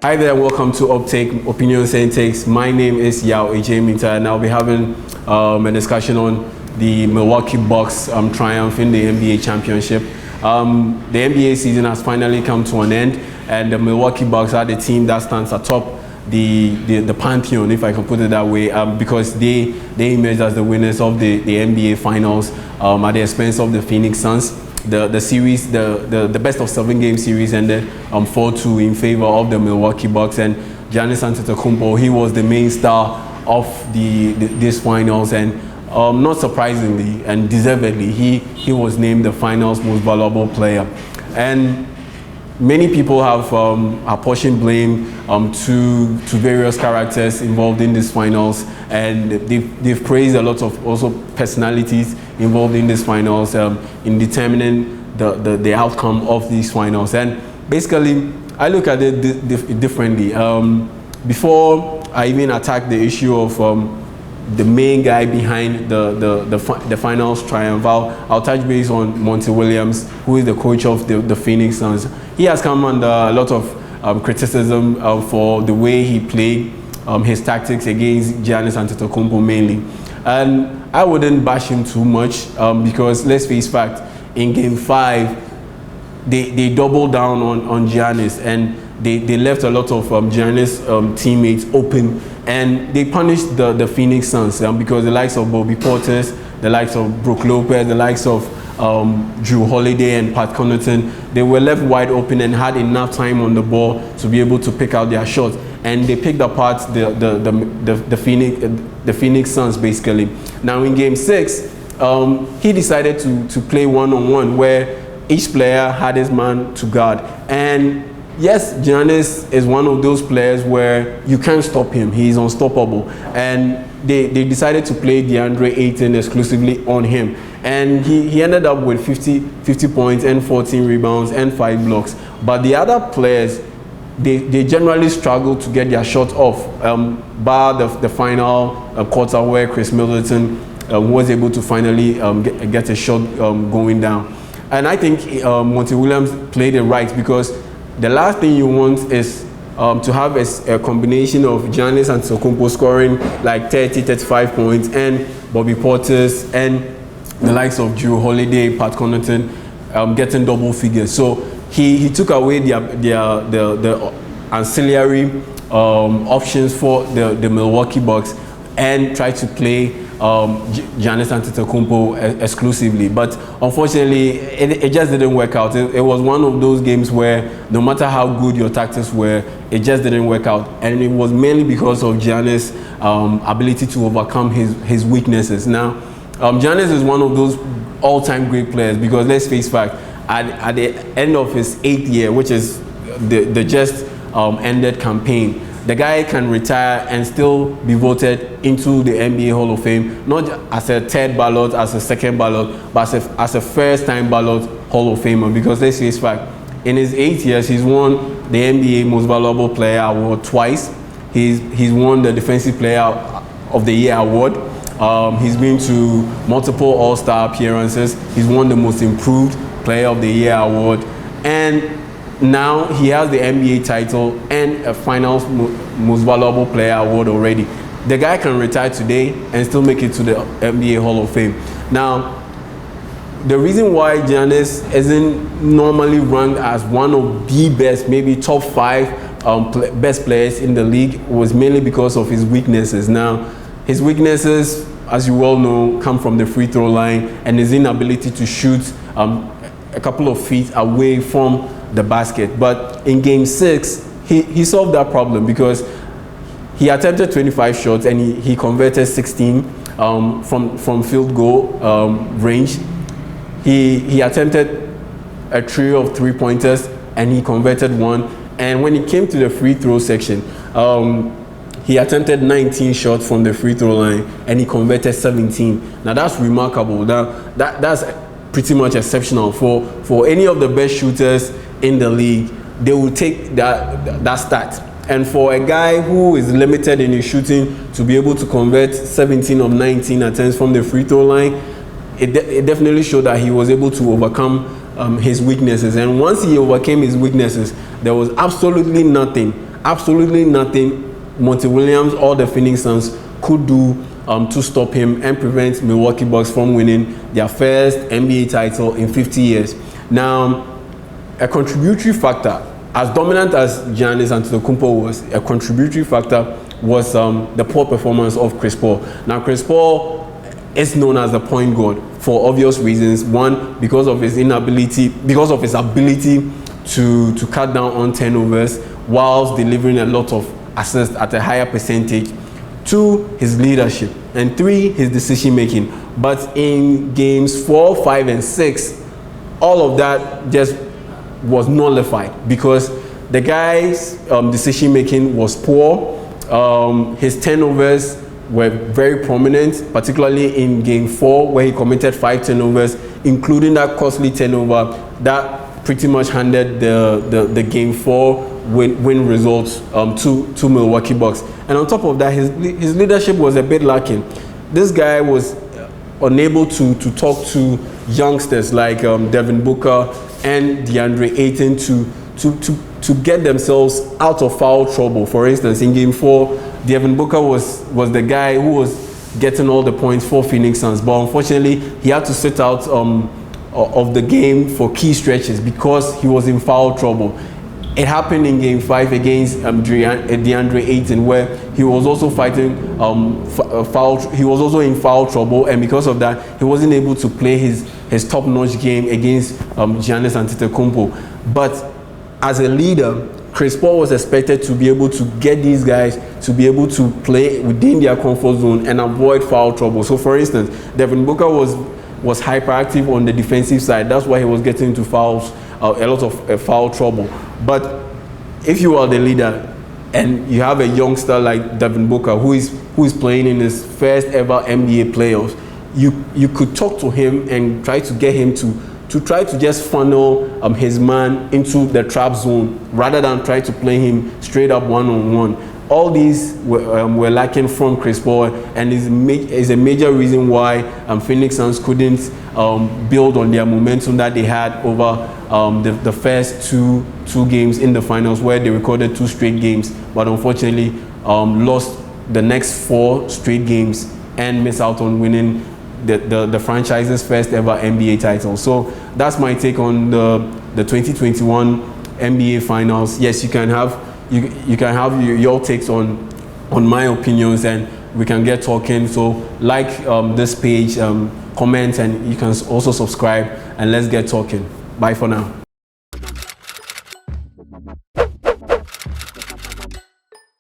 Hi there, welcome to OPTAKE, Opinions and Takes. My name is Yao AJ Minta, and I'll be having a discussion on the Milwaukee Bucks triumph in the NBA championship. The NBA season has finally come to an end, and the Milwaukee Bucks are the team that stands atop the pantheon, if I can put it that way, because they emerged as the winners of the NBA Finals at the expense of the Phoenix Suns. The series, the best of 7 game series ended 4-2 in favor of the Milwaukee Bucks, and Giannis Antetokounmpo, he was the main star of these finals, and not surprisingly and deservedly, he was named the finals most valuable player. And many people have apportioned blame to various characters involved in these finals, and they've praised a lot of also personalities involved in these finals in determining the outcome of these finals. And basically, I look at it differently. Before I even attack the issue of the main guy behind the finals triumph, I'll touch base on Monty Williams, who is the coach of the Phoenix Suns. He has come under a lot of criticism for the way he played his tactics against Giannis Antetokounmpo mainly. And I wouldn't bash him too much because let's face fact, in Game 5, they doubled down on Giannis, and they left a lot of Giannis teammates open, and they punished the Phoenix Suns because the likes of Bobby Portis, the likes of Brook Lopez, the likes of Drew Holiday and Pat Connaughton, they were left wide open and had enough time on the ball to be able to pick out their shots, and they picked apart the Phoenix Suns basically. Now in Game 6, he decided to play one-on-one where each player had his man to guard, and yes, Giannis is one of those players where you can't stop him. He's unstoppable. And they decided to play DeAndre Ayton exclusively on him. And he ended up with 50 points and 14 rebounds and 5 blocks. But the other players, they generally struggle to get their shot off, bar the final quarter where Chris Middleton was able to finally get a shot going down. And I think Monty Williams played it right, because the last thing you want is to have a combination of Giannis and Antetokounmpo scoring like 30-35 points, and Bobby Portis and the likes of Drew Holiday, Pat Connaughton getting double figures. So he took away the ancillary options for the Milwaukee Bucks and tried to play Giannis Antetokounmpo exclusively, but unfortunately it just didn't work out. It was one of those games where no matter how good your tactics were, it just didn't work out, and it was mainly because of Giannis' ability to overcome his weaknesses. Now Giannis is one of those all-time great players, because let's face fact, at the end of his 8th year, which is the just ended campaign, the guy can retire and still be voted into the NBA Hall of Fame, not as a 3rd ballot, as a 2nd ballot, but as a first-time ballot Hall of Famer. Because let's face fact, in his 8 years, he's won the NBA Most Valuable Player award twice. He's won the Defensive Player of the Year award. He's been to multiple All-Star appearances. He's won the Most Improved Player of the Year award, and now he has the NBA title and a Finals Most Valuable Player award already. The guy can retire today and still make it to the NBA Hall of Fame. Now, the reason why Giannis isn't normally ranked as one of the best, maybe top 5 best players in the league, was mainly because of his weaknesses. Now, his weaknesses, as you all know, come from the free throw line and his inability to shoot a couple of feet away from the basket. But in Game 6, he solved that problem, because he attempted 25 shots and he converted 16 from field goal range. He attempted a trio of 3-pointers and he converted 1. And when it came to the free throw section, he attempted 19 shots from the free throw line and he converted 17. Now that's remarkable. That's pretty much exceptional for any of the best shooters in the league. They will take that stat, and for a guy who is limited in his shooting to be able to convert 17 of 19 attempts from the free throw line, it definitely showed that he was able to overcome his weaknesses. And once he overcame his weaknesses, there was absolutely nothing absolutely nothing Monty Williams or the Phoenix Suns could do to stop him and prevent Milwaukee Bucks from winning their first NBA title in 50 years. Now, a contributory factor, as dominant as Giannis Antetokounmpo was, a contributory factor was the poor performance of Chris Paul. Now, Chris Paul is known as the point guard for obvious reasons. One, because of his ability to cut down on turnovers whilst delivering a lot of assists at a higher percentage. Two, his leadership. And three, his decision making. But in games 4, 5, and 6, all of that just was nullified because the guy's decision making was poor. His turnovers were very prominent, particularly in game 4 where he committed 5 turnovers, including that costly turnover that pretty much handed the game 4 win results to Milwaukee Bucks. And on top of that, his leadership was a bit lacking. This guy was unable to talk to youngsters like Devin Booker and DeAndre Ayton to get themselves out of foul trouble. For instance, in game 4, Devin Booker was the guy who was getting all the points for Phoenix Suns, but unfortunately he had to sit out of the game for key stretches because he was in foul trouble. It happened in game 5 against DeAndre Ayton, where he was also fighting he was also in foul trouble, and because of that he wasn't able to play his top-notch game against Giannis Antetokounmpo. But as a leader, Chris Paul was expected to be able to get these guys to be able to play within their comfort zone and avoid foul trouble. So for instance, Devin Booker was hyperactive on the defensive side. That's why he was getting into fouls, a lot of foul trouble. But if you are the leader and you have a youngster like Devin Booker who is playing in his first ever NBA playoffs, you could talk to him and try to get him to try to just funnel his man into the trap zone rather than try to play him straight up one-on-one. All these were lacking from Chris Paul, and is a major reason why Phoenix Suns couldn't build on their momentum that they had over the first two games in the finals, where they recorded 2 straight games, but unfortunately lost the next 4 straight games and missed out on winning the franchise's first ever NBA title. So that's my take on the 2021 NBA Finals. Yes, you can have your takes on my opinions, and we can get talking. So like this page, comment, and you can also subscribe, and let's get talking. Bye for now.